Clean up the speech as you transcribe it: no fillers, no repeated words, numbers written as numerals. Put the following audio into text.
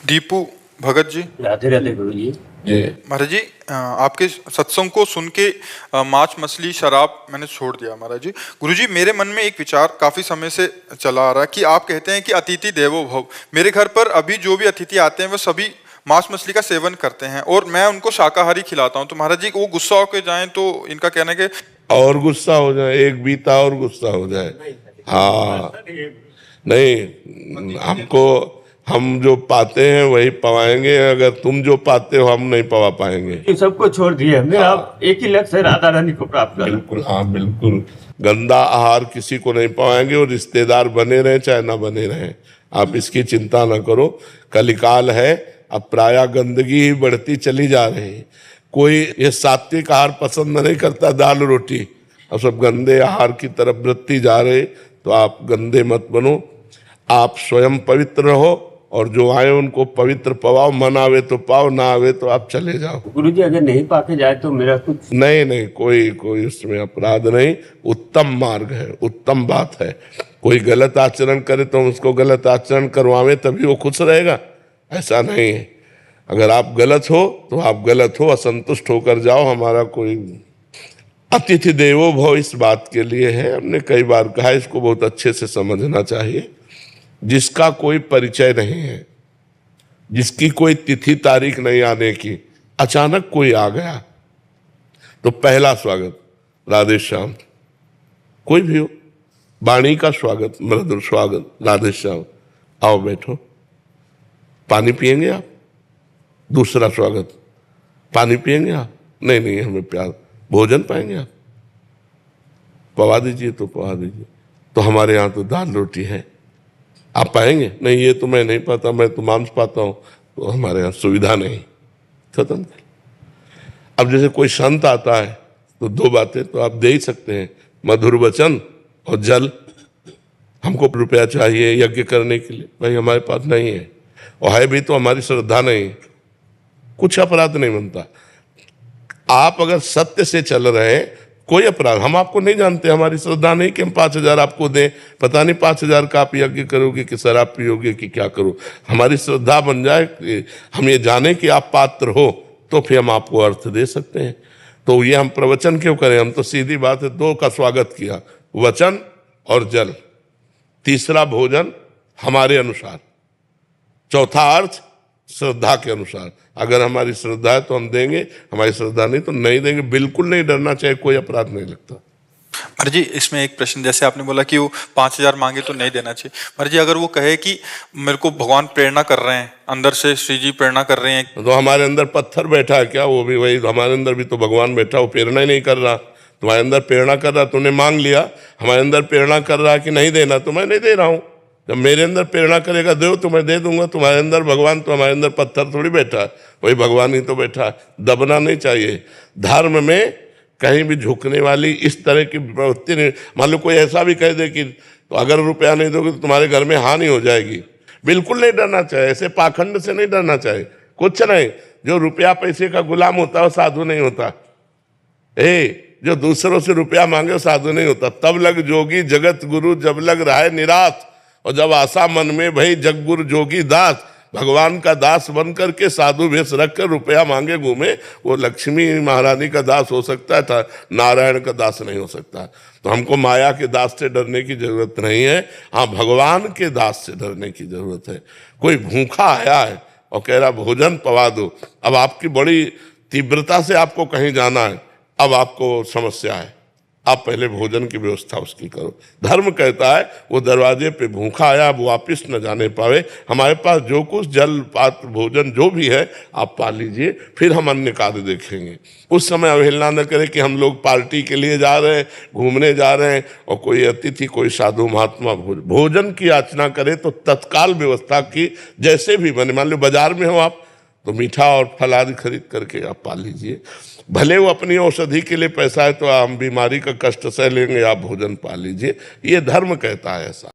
दीपू भगत जी। राधे राधे गुरु जी। महाराज जी, आपके सत्संग को सुन के मांस मछली शराब मैंने छोड़ दिया महाराज जी। गुरु जी, मेरे मन में एक विचार काफी समय से चला आ रहा है कि आप कहते हैं कि अतिथि देवो भव। मेरे घर पर अभी जो भी अतिथि आते हैं वो सभी मांस मछली का सेवन करते हैं और मैं उनको शाकाहारी खिलाता हूं। तो महाराज जी, वो गुस्सा होकर जाएं तो इनका कहना है कि और गुस्सा हो जाए, एक बीता और गुस्सा हो जाए। हाँ, नहीं, हमको हम जो पाते हैं वही पवाएंगे, अगर तुम जो पाते हो हम नहीं पवा पाएंगे। इन सबको छोड़ दिए, मेरा एक ही लक्ष्य है, राधा रानी को प्राप्त करना। बिल्कुल, हाँ बिल्कुल। गंदा आहार किसी को नहीं पवाएंगे और रिश्तेदार बने रहे चाहे ना बने रहे, आप इसकी चिंता ना करो। कलिकाल है, अब प्रायः गंदगी ही बढ़ती चली जा रही है। कोई ये सात्विक आहार पसंद नहीं करता, दाल रोटी, अब सब गंदे आहार की तरफ बढ़ती जा रहे। तो आप गंदे मत बनो, आप स्वयं पवित्र रहो और जो आए उनको पवित्र पवाओ। मन आवे तो पाओ, ना आवे तो आप चले जाओ। गुरुजी, अगर नहीं पाके जाए तो मेरा कुछ नहीं, कोई उसमें अपराध नहीं, उत्तम मार्ग है, उत्तम बात है। कोई गलत आचरण करे तो उसको गलत आचरण करवावे तभी वो खुश रहेगा, ऐसा नहीं है। अगर आप गलत हो तो आप गलत हो, असंतुष्ट होकर जाओ। हमारा कोई अतिथि देवो भव इस बात के लिए है, हमने कई बार कहा, इसको बहुत अच्छे से समझना चाहिए। जिसका कोई परिचय नहीं है, जिसकी कोई तिथि तारीख नहीं आने की, अचानक कोई आ गया तो पहला स्वागत राधे श्याम। कोई भी हो, वाणी का स्वागत, मृदुल स्वागत, राधे श्याम, आओ बैठो, पानी पिएंगे आप? दूसरा स्वागत, पानी पिएंगे आप? नहीं, हमें प्यार, भोजन पाएंगे आप? पवा दीजिए तो पवा दीजिए। तो हमारे यहाँ तो दाल रोटी है, आप पाएंगे? नहीं, ये तो मैं नहीं पाता, मैं तो मांस पाता हूँ, तो हमारे यहाँ सुविधा नहीं। खत्म। अब जैसे कोई संत आता है तो दो बातें तो आप दे ही सकते हैं, मधुर वचन और जल। हमको रुपया चाहिए यज्ञ करने के लिए, भाई हमारे पास नहीं है, और है भी तो हमारी श्रद्धा नहीं, कुछ अपराध नहीं बनता। आप अगर सत्य से चल रहे हैं, कोई अपराध, हम आपको नहीं जानते, हमारी श्रद्धा नहीं कि हम 5,000 आपको दें, पता नहीं 5,000 का आप यज्ञ करोगे कि शराब पियोगे कि क्या करो। हमारी श्रद्धा बन जाए कि हम ये जाने कि आप पात्र हो, तो फिर हम आपको अर्थ दे सकते हैं। तो ये हम प्रवचन क्यों करें, हम तो सीधी बात है, दो का स्वागत किया, वचन और जल। तीसरा भोजन हमारे अनुसार, चौथा अर्थ श्रद्धा के अनुसार। अगर हमारी श्रद्धा है तो हम देंगे, हमारी श्रद्धा नहीं तो नहीं देंगे। बिल्कुल नहीं डरना चाहिए, कोई अपराध नहीं लगता। महाराज जी, इसमें एक प्रश्न, जैसे आपने बोला कि वो 5,000 मांगे तो नहीं देना चाहिए। महाराज जी, अगर वो कहे कि मेरे को भगवान प्रेरणा कर रहे हैं, अंदर से श्री जी प्रेरणा कर रहे हैं, तो हमारे अंदर पत्थर बैठा है क्या? वो भी वही, हमारे अंदर भी तो भगवान बैठा, वो प्रेरणा ही नहीं कर रहा। तुम्हारे अंदर प्रेरणा कर रहा, तुमने मांग लिया। हमारे अंदर प्रेरणा कर रहा है कि नहीं देना, तो मैं नहीं दे रहा हूँ। जब मेरे अंदर प्रेरणा करेगा दो तो मैं दे दूंगा। तुम्हारे अंदर भगवान, तो हमारे अंदर पत्थर थोड़ी बैठा है, वही भगवान ही तो बैठा है। दबना नहीं चाहिए। धर्म में कहीं भी झुकने वाली इस तरह की प्रवृत्ति नहीं। मान लो कोई ऐसा भी कह दे कि तो अगर रुपया नहीं दोगे तो तुम्हारे घर में हानि हो जाएगी, बिल्कुल नहीं डरना चाहिए। ऐसे पाखंड से नहीं डरना चाहिए, कुछ नहीं। जो रुपया पैसे का गुलाम होता है वो साधु नहीं होता। जो दूसरों से रुपया मांगे वो साधु नहीं होता। तब लग जोगी जगत गुरु, जब लग रहा है निराश, और जब आशा मन में भई जग गुरु जोगी दास। भगवान का दास बन करके साधु वेश रख कर रुपया मांगे घूमे, वो लक्ष्मी महारानी का दास हो सकता था, नारायण का दास नहीं हो सकता। तो हमको माया के दास से डरने की जरूरत नहीं है, हाँ भगवान के दास से डरने की जरूरत है। कोई भूखा आया है और कह रहा भोजन पवा दो, अब आपकी बड़ी तीव्रता से आपको कहीं जाना है, अब आपको समस्या है, आप पहले भोजन की व्यवस्था उसकी करो। धर्म कहता है वो दरवाजे पे भूखा आया, अब वापिस न जाने पावे। हमारे पास जो कुछ जल पात्र भोजन जो भी है आप पा लीजिए, फिर हम अन्य कार्य देखेंगे। उस समय अवहेलना न करें कि हम लोग पार्टी के लिए जा रहे हैं, घूमने जा रहे हैं, और कोई अतिथि कोई साधु महात्मा भोजन की याचना करे तो तत्काल व्यवस्था की, जैसे भी बने। मान लो बाजार में हो आप, तो मीठा और फल आदि खरीद करके आप पा लीजिए। भले वो अपनी औषधि के लिए पैसा है तो हम बीमारी का कष्ट सह लेंगे, आप भोजन पा लीजिए। ये धर्म कहता है ऐसा।